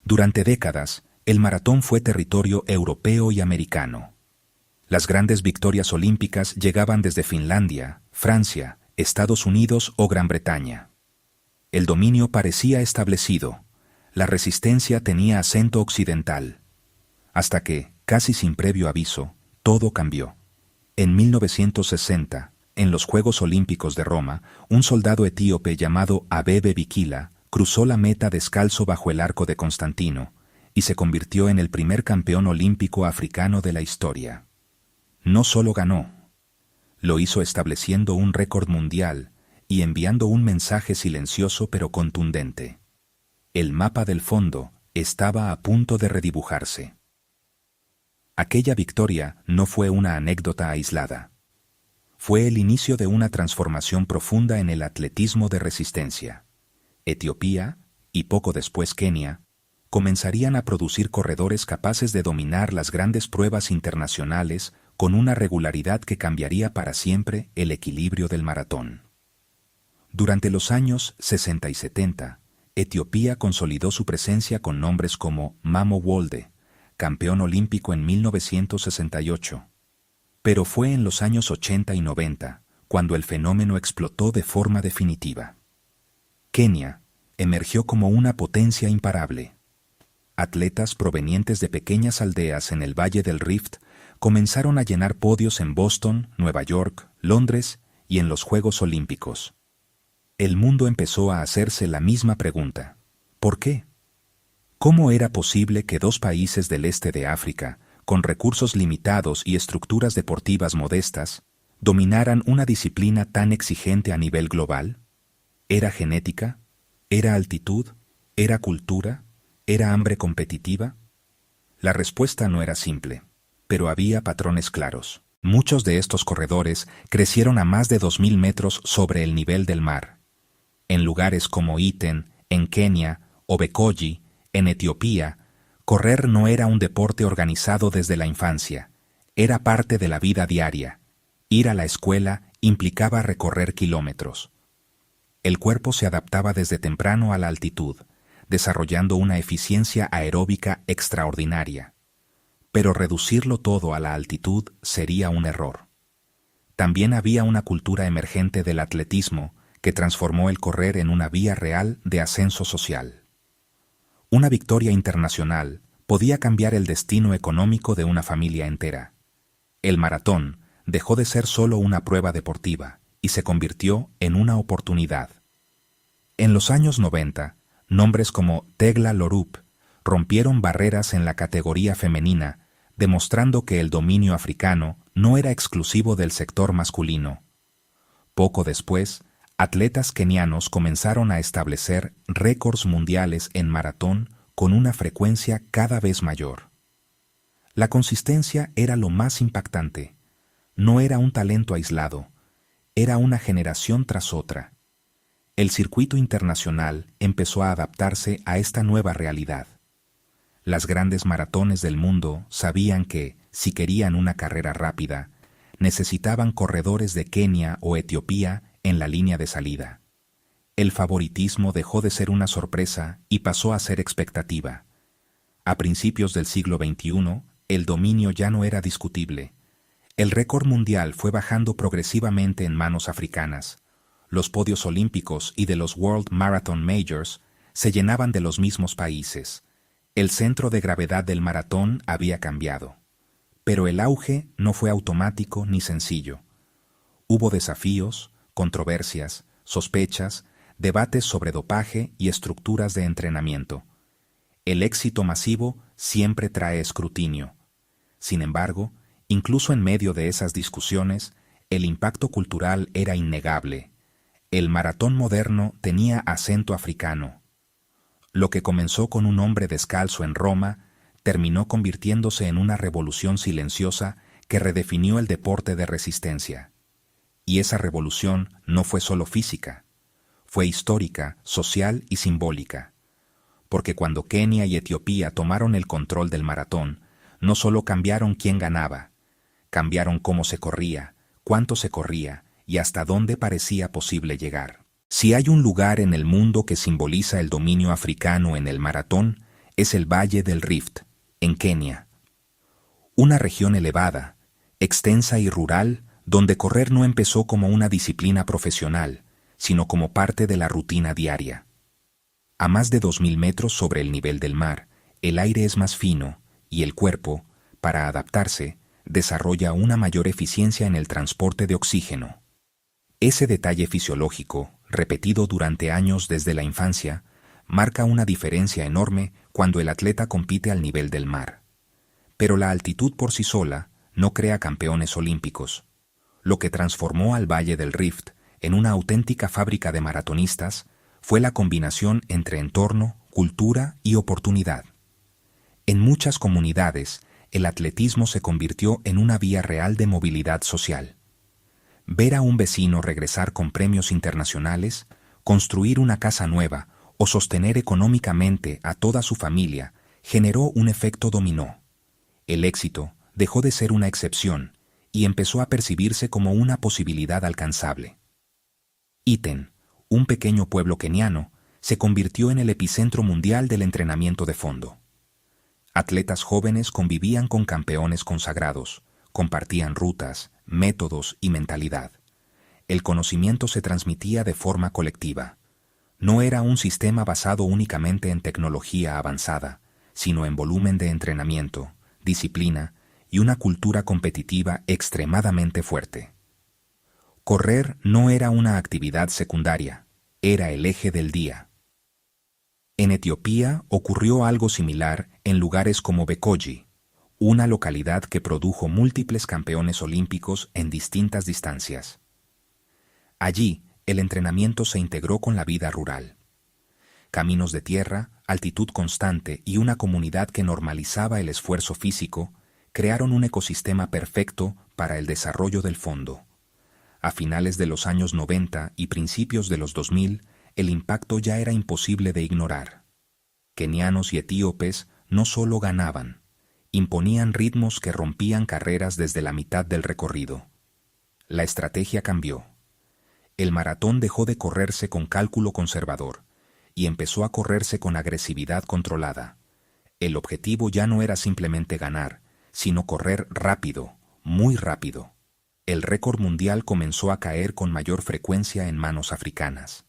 Durante décadas, el maratón fue territorio europeo y americano. Las grandes victorias olímpicas llegaban desde Finlandia, Francia, Estados Unidos o Gran Bretaña. El dominio parecía establecido. La resistencia tenía acento occidental. Hasta que, casi sin previo aviso, todo cambió. En 1960, en los Juegos Olímpicos de Roma, un soldado etíope llamado Abebe Bikila cruzó la meta descalzo bajo el arco de Constantino y se convirtió en el primer campeón olímpico africano de la historia. No solo ganó, lo hizo estableciendo un récord mundial y enviando un mensaje silencioso pero contundente. El mapa del fondo estaba a punto de redibujarse. Aquella victoria no fue una anécdota aislada. Fue el inicio de una transformación profunda en el atletismo de resistencia. Etiopía, y poco después Kenia, comenzarían a producir corredores capaces de dominar las grandes pruebas internacionales con una regularidad que cambiaría para siempre el equilibrio del maratón. Durante los años 60 y 70, Etiopía consolidó su presencia con nombres como Mamo Wolde, campeón olímpico en 1968. Pero fue en los años 80 y 90 cuando el fenómeno explotó de forma definitiva. Kenia emergió como una potencia imparable. Atletas provenientes de pequeñas aldeas en el Valle del Rift comenzaron a llenar podios en Boston, Nueva York, Londres y en los Juegos Olímpicos. El mundo empezó a hacerse la misma pregunta. ¿Por qué? ¿Cómo era posible que dos países del este de África, con recursos limitados y estructuras deportivas modestas, dominaran una disciplina tan exigente a nivel global? ¿Era genética? ¿Era altitud? ¿Era cultura? ¿Era hambre competitiva? La respuesta no era simple, pero había patrones claros. Muchos de estos corredores crecieron a más de 2.000 metros sobre el nivel del mar. En lugares como Iten, en Kenia, o Bekoji, en Etiopía, correr no era un deporte organizado desde la infancia, era parte de la vida diaria. Ir a la escuela implicaba recorrer kilómetros. El cuerpo se adaptaba desde temprano a la altitud, desarrollando una eficiencia aeróbica extraordinaria. Pero reducirlo todo a la altitud sería un error. También había una cultura emergente del atletismo que transformó el correr en una vía real de ascenso social. Una victoria internacional podía cambiar el destino económico de una familia entera. El maratón dejó de ser solo una prueba deportiva y se convirtió en una oportunidad. En los años 90, nombres como Tegla Lorup rompieron barreras en la categoría femenina, demostrando que el dominio africano no era exclusivo del sector masculino. Poco después, atletas kenianos comenzaron a establecer récords mundiales en maratón con una frecuencia cada vez mayor. La consistencia era lo más impactante. No era un talento aislado, era una generación tras otra. El circuito internacional empezó a adaptarse a esta nueva realidad. Las grandes maratones del mundo sabían que, si querían una carrera rápida, necesitaban corredores de Kenia o Etiopía en la línea de salida. El favoritismo dejó de ser una sorpresa y pasó a ser expectativa. A principios del siglo XXI, el dominio ya no era discutible. El récord mundial fue bajando progresivamente en manos africanas. Los podios olímpicos y de los World Marathon Majors se llenaban de los mismos países. El centro de gravedad del maratón había cambiado. Pero el auge no fue automático ni sencillo. Hubo desafíos, controversias, sospechas, debates sobre dopaje y estructuras de entrenamiento. El éxito masivo siempre trae escrutinio. Sin embargo, incluso en medio de esas discusiones, el impacto cultural era innegable. El maratón moderno tenía acento africano. Lo que comenzó con un hombre descalzo en Roma terminó convirtiéndose en una revolución silenciosa que redefinió el deporte de resistencia. Y esa revolución no fue solo física, fue histórica, social y simbólica. Porque cuando Kenia y Etiopía tomaron el control del maratón, no solo cambiaron quién ganaba, cambiaron cómo se corría, cuánto se corría y hasta dónde parecía posible llegar. Si hay un lugar en el mundo que simboliza el dominio africano en el maratón, es el Valle del Rift, en Kenia. Una región elevada, extensa y rural, donde correr no empezó como una disciplina profesional, sino como parte de la rutina diaria. A más de 2000 metros sobre el nivel del mar, el aire es más fino y el cuerpo, para adaptarse, desarrolla una mayor eficiencia en el transporte de oxígeno. Ese detalle fisiológico, repetido durante años desde la infancia, marca una diferencia enorme cuando el atleta compite al nivel del mar. Pero la altitud por sí sola no crea campeones olímpicos. Lo que transformó al Valle del Rift en una auténtica fábrica de maratonistas fue la combinación entre entorno, cultura y oportunidad. En muchas comunidades, el atletismo se convirtió en una vía real de movilidad social. Ver a un vecino regresar con premios internacionales, construir una casa nueva o sostener económicamente a toda su familia generó un efecto dominó. El éxito dejó de ser una excepción y empezó a percibirse como una posibilidad alcanzable. Iten, un pequeño pueblo keniano, se convirtió en el epicentro mundial del entrenamiento de fondo. Atletas jóvenes convivían con campeones consagrados, compartían rutas, métodos y mentalidad. El conocimiento se transmitía de forma colectiva. No era un sistema basado únicamente en tecnología avanzada, sino en volumen de entrenamiento, disciplina y una cultura competitiva extremadamente fuerte. Correr no era una actividad secundaria, era el eje del día. En Etiopía ocurrió algo similar en lugares como Bekoji, una localidad que produjo múltiples campeones olímpicos en distintas distancias. Allí, el entrenamiento se integró con la vida rural. Caminos de tierra, altitud constante y una comunidad que normalizaba el esfuerzo físico crearon un ecosistema perfecto para el desarrollo del fondo. A finales de los años 90 y principios de los 2000, el impacto ya era imposible de ignorar. Kenianos y etíopes no solo ganaban, imponían ritmos que rompían carreras desde la mitad del recorrido. La estrategia cambió. El maratón dejó de correrse con cálculo conservador y empezó a correrse con agresividad controlada. El objetivo ya no era simplemente ganar, sino correr rápido, muy rápido. El récord mundial comenzó a caer con mayor frecuencia en manos africanas.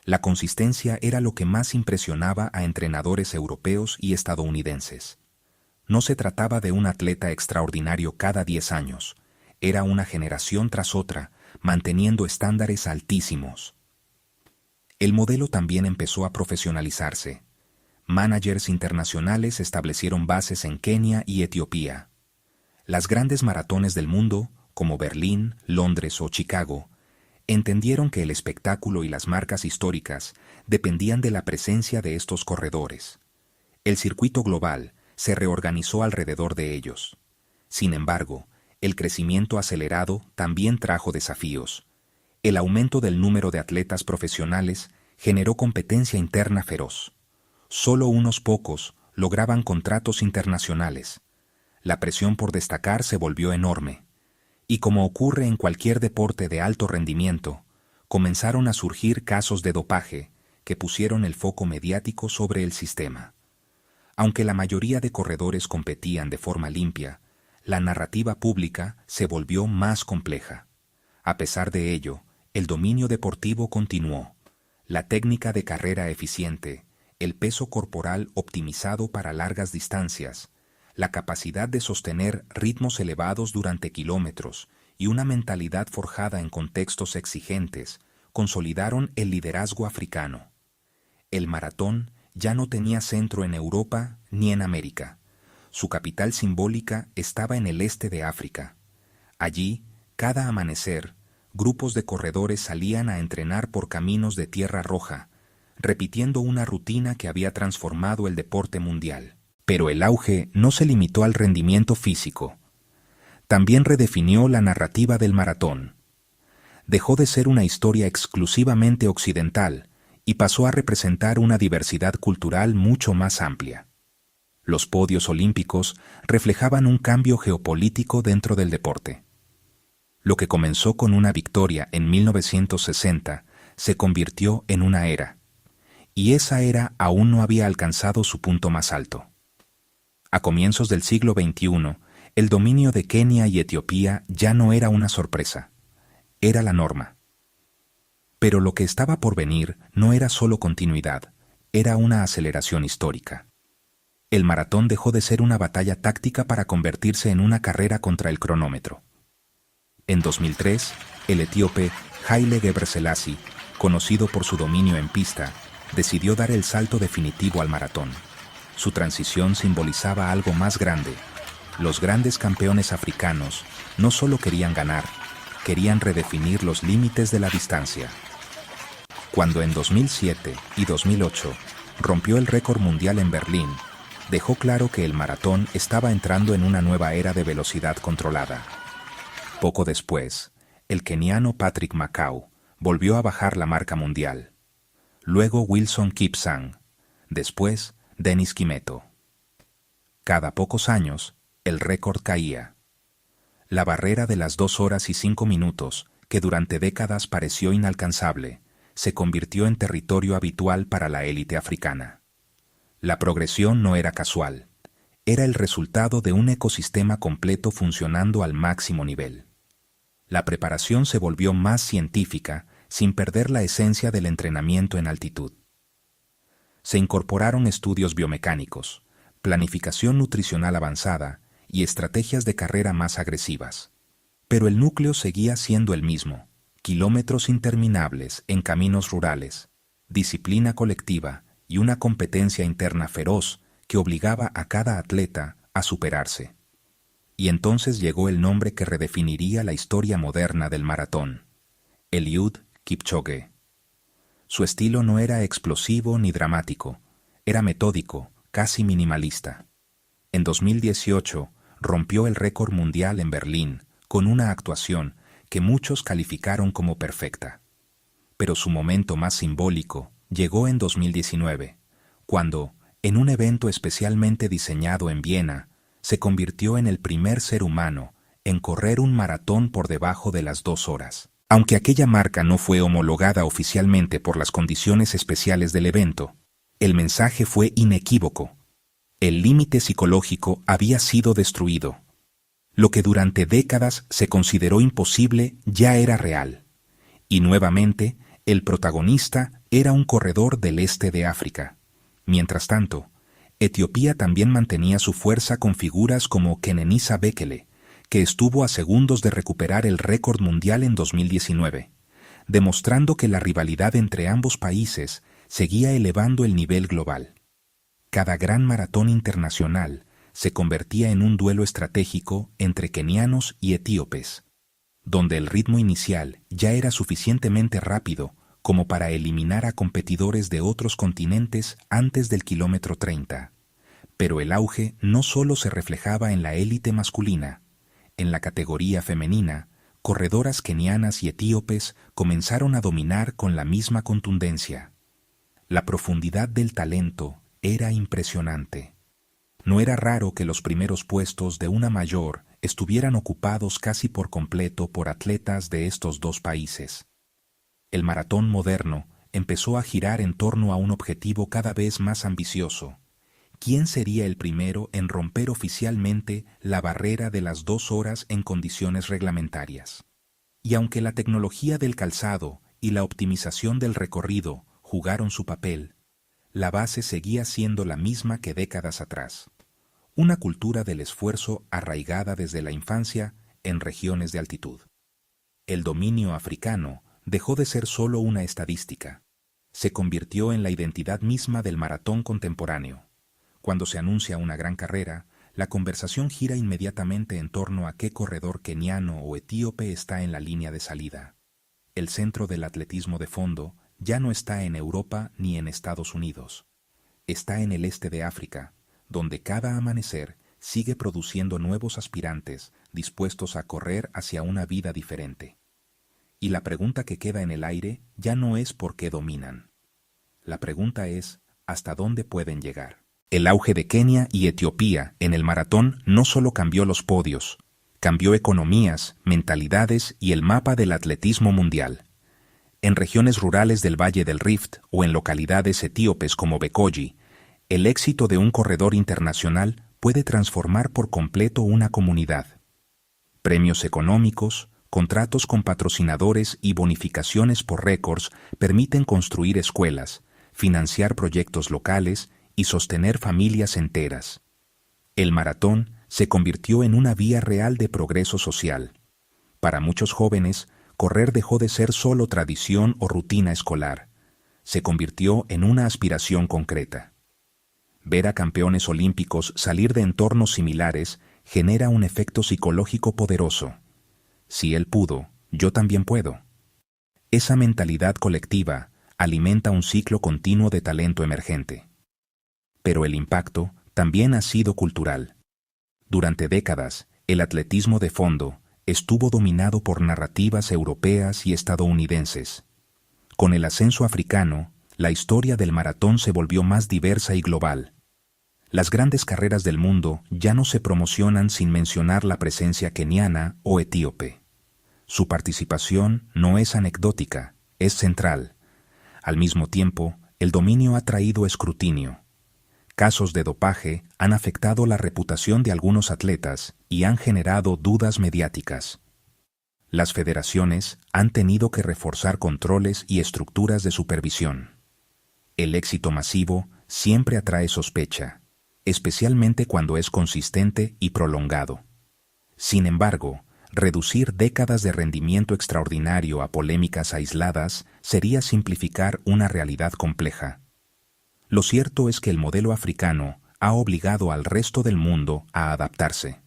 La consistencia era lo que más impresionaba a entrenadores europeos y estadounidenses. No se trataba de un atleta extraordinario cada 10 años, era una generación tras otra, manteniendo estándares altísimos. El modelo también empezó a profesionalizarse. Managers internacionales establecieron bases en Kenia y Etiopía. Las grandes maratones del mundo, como Berlín, Londres o Chicago, entendieron que el espectáculo y las marcas históricas dependían de la presencia de estos corredores. El circuito global se reorganizó alrededor de ellos. Sin embargo, el crecimiento acelerado también trajo desafíos. El aumento del número de atletas profesionales generó competencia interna feroz. Solo unos pocos lograban contratos internacionales. La presión por destacar se volvió enorme. Y como ocurre en cualquier deporte de alto rendimiento, comenzaron a surgir casos de dopaje que pusieron el foco mediático sobre el sistema. Aunque la mayoría de corredores competían de forma limpia, la narrativa pública se volvió más compleja. A pesar de ello, el dominio deportivo continuó. La técnica de carrera eficiente, el peso corporal optimizado para largas distancias, la capacidad de sostener ritmos elevados durante kilómetros y una mentalidad forjada en contextos exigentes consolidaron el liderazgo africano. El maratón ya no tenía centro en Europa ni en América. Su capital simbólica estaba en el este de África. Allí, cada amanecer, grupos de corredores salían a entrenar por caminos de tierra roja, repitiendo una rutina que había transformado el deporte mundial. Pero el auge no se limitó al rendimiento físico. También redefinió la narrativa del maratón. Dejó de ser una historia exclusivamente occidental y pasó a representar una diversidad cultural mucho más amplia. Los podios olímpicos reflejaban un cambio geopolítico dentro del deporte. Lo que comenzó con una victoria en 1960 se convirtió en una era. y esa era aún no había alcanzado su punto más alto. A comienzos del siglo XXI, el dominio de Kenia y Etiopía ya no era una sorpresa, era la norma. Pero lo que estaba por venir no era solo continuidad, era una aceleración histórica. El maratón dejó de ser una batalla táctica para convertirse en una carrera contra el cronómetro. En 2003, el etíope Haile Gebrselassie, conocido por su dominio en pista, decidió dar el salto definitivo al maratón. Su transición simbolizaba algo más grande. Los grandes campeones africanos no solo querían ganar, querían redefinir los límites de la distancia. Cuando en 2007 y 2008 rompió el récord mundial en Berlín, dejó claro que el maratón estaba entrando en una nueva era de velocidad controlada. Poco después, el keniano Patrick Makau volvió a bajar la marca mundial. Luego Wilson Kipsang, después Dennis Kimeto. Cada pocos años, el récord caía. La barrera de las 2 horas y 5 minutos, que durante décadas pareció inalcanzable, se convirtió en territorio habitual para la élite africana. La progresión no era casual, era el resultado de un ecosistema completo funcionando al máximo nivel. La preparación se volvió más científica sin perder la esencia del entrenamiento en altitud. Se incorporaron estudios biomecánicos, planificación nutricional avanzada y estrategias de carrera más agresivas. Pero el núcleo seguía siendo el mismo: kilómetros interminables en caminos rurales, disciplina colectiva y una competencia interna feroz que obligaba a cada atleta a superarse. Y entonces llegó el nombre que redefiniría la historia moderna del maratón: Eliud Kipchoge. Su estilo no era explosivo ni dramático, era metódico, casi minimalista. En 2018 rompió el récord mundial en Berlín con una actuación que muchos calificaron como perfecta. Pero su momento más simbólico llegó en 2019, cuando, en un evento especialmente diseñado en Viena, se convirtió en el primer ser humano en correr un maratón por debajo de las 2 horas. Aunque aquella marca no fue homologada oficialmente por las condiciones especiales del evento, el mensaje fue inequívoco. El límite psicológico había sido destruido. Lo que durante décadas se consideró imposible ya era real. Y nuevamente, el protagonista era un corredor del este de África. Mientras tanto, Etiopía también mantenía su fuerza con figuras como Kenenisa Bekele, que estuvo a segundos de recuperar el récord mundial en 2019, demostrando que la rivalidad entre ambos países seguía elevando el nivel global. Cada gran maratón internacional se convertía en un duelo estratégico entre kenianos y etíopes, donde el ritmo inicial ya era suficientemente rápido como para eliminar a competidores de otros continentes antes del kilómetro 30. Pero el auge no solo se reflejaba en la élite masculina. En la categoría femenina, corredoras kenianas y etíopes comenzaron a dominar con la misma contundencia. La profundidad del talento era impresionante. No era raro que los primeros puestos de una mayor estuvieran ocupados casi por completo por atletas de estos dos países. El maratón moderno empezó a girar en torno a un objetivo cada vez más ambicioso. ¿Quién sería el primero en romper oficialmente la barrera de las 2 horas en condiciones reglamentarias? Y aunque la tecnología del calzado y la optimización del recorrido jugaron su papel, la base seguía siendo la misma que décadas atrás. Una cultura del esfuerzo arraigada desde la infancia en regiones de altitud. El dominio africano dejó de ser solo una estadística. Se convirtió en la identidad misma del maratón contemporáneo. Cuando se anuncia una gran carrera, la conversación gira inmediatamente en torno a qué corredor keniano o etíope está en la línea de salida. El centro del atletismo de fondo ya no está en Europa ni en Estados Unidos. Está en el este de África, donde cada amanecer sigue produciendo nuevos aspirantes dispuestos a correr hacia una vida diferente. Y la pregunta que queda en el aire ya no es por qué dominan. La pregunta es ¿hasta dónde pueden llegar? El auge de Kenia y Etiopía en el maratón no solo cambió los podios, cambió economías, mentalidades y el mapa del atletismo mundial. En regiones rurales del Valle del Rift o en localidades etíopes como Bekoji, el éxito de un corredor internacional puede transformar por completo una comunidad. Premios económicos, contratos con patrocinadores y bonificaciones por récords permiten construir escuelas, financiar proyectos locales y sostener familias enteras. El maratón se convirtió en una vía real de progreso social. Para muchos jóvenes, correr dejó de ser solo tradición o rutina escolar. Se convirtió en una aspiración concreta. Ver a campeones olímpicos salir de entornos similares genera un efecto psicológico poderoso. Si él pudo, yo también puedo. Esa mentalidad colectiva alimenta un ciclo continuo de talento emergente. Pero el impacto también ha sido cultural. Durante décadas, el atletismo de fondo estuvo dominado por narrativas europeas y estadounidenses. Con el ascenso africano, la historia del maratón se volvió más diversa y global. Las grandes carreras del mundo ya no se promocionan sin mencionar la presencia keniana o etíope. Su participación no es anecdótica, es central. Al mismo tiempo, el dominio ha traído escrutinio. Casos de dopaje han afectado la reputación de algunos atletas y han generado dudas mediáticas. Las federaciones han tenido que reforzar controles y estructuras de supervisión. El éxito masivo siempre atrae sospecha, especialmente cuando es consistente y prolongado. Sin embargo, reducir décadas de rendimiento extraordinario a polémicas aisladas sería simplificar una realidad compleja. Lo cierto es que el modelo africano ha obligado al resto del mundo a adaptarse.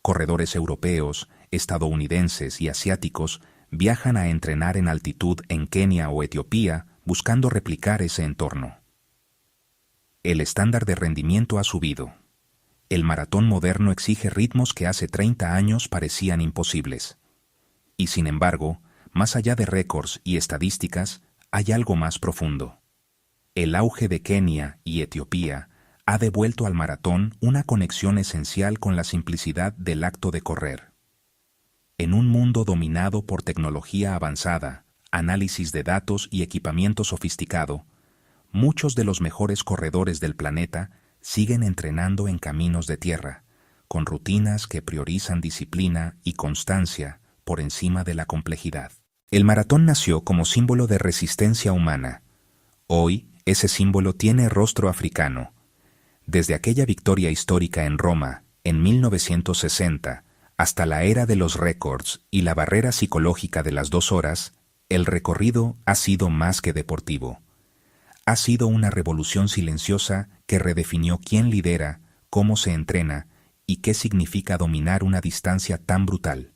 Corredores europeos, estadounidenses y asiáticos viajan a entrenar en altitud en Kenia o Etiopía buscando replicar ese entorno. El estándar de rendimiento ha subido. El maratón moderno exige ritmos que hace 30 años parecían imposibles. Y sin embargo, más allá de récords y estadísticas, hay algo más profundo. El auge de Kenia y Etiopía ha devuelto al maratón una conexión esencial con la simplicidad del acto de correr. En un mundo dominado por tecnología avanzada, análisis de datos y equipamiento sofisticado, muchos de los mejores corredores del planeta siguen entrenando en caminos de tierra, con rutinas que priorizan disciplina y constancia por encima de la complejidad. El maratón nació como símbolo de resistencia humana. Hoy, ese símbolo tiene rostro africano. Desde aquella victoria histórica en Roma, en 1960, hasta la era de los récords y la barrera psicológica de las 2 horas, el recorrido ha sido más que deportivo. Ha sido una revolución silenciosa que redefinió quién lidera, cómo se entrena y qué significa dominar una distancia tan brutal.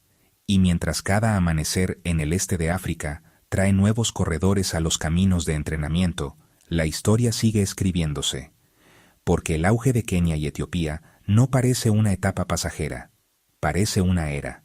Y mientras cada amanecer en el este de África trae nuevos corredores a los caminos de entrenamiento, la historia sigue escribiéndose. Porque el auge de Kenia y Etiopía no parece una etapa pasajera, parece una era.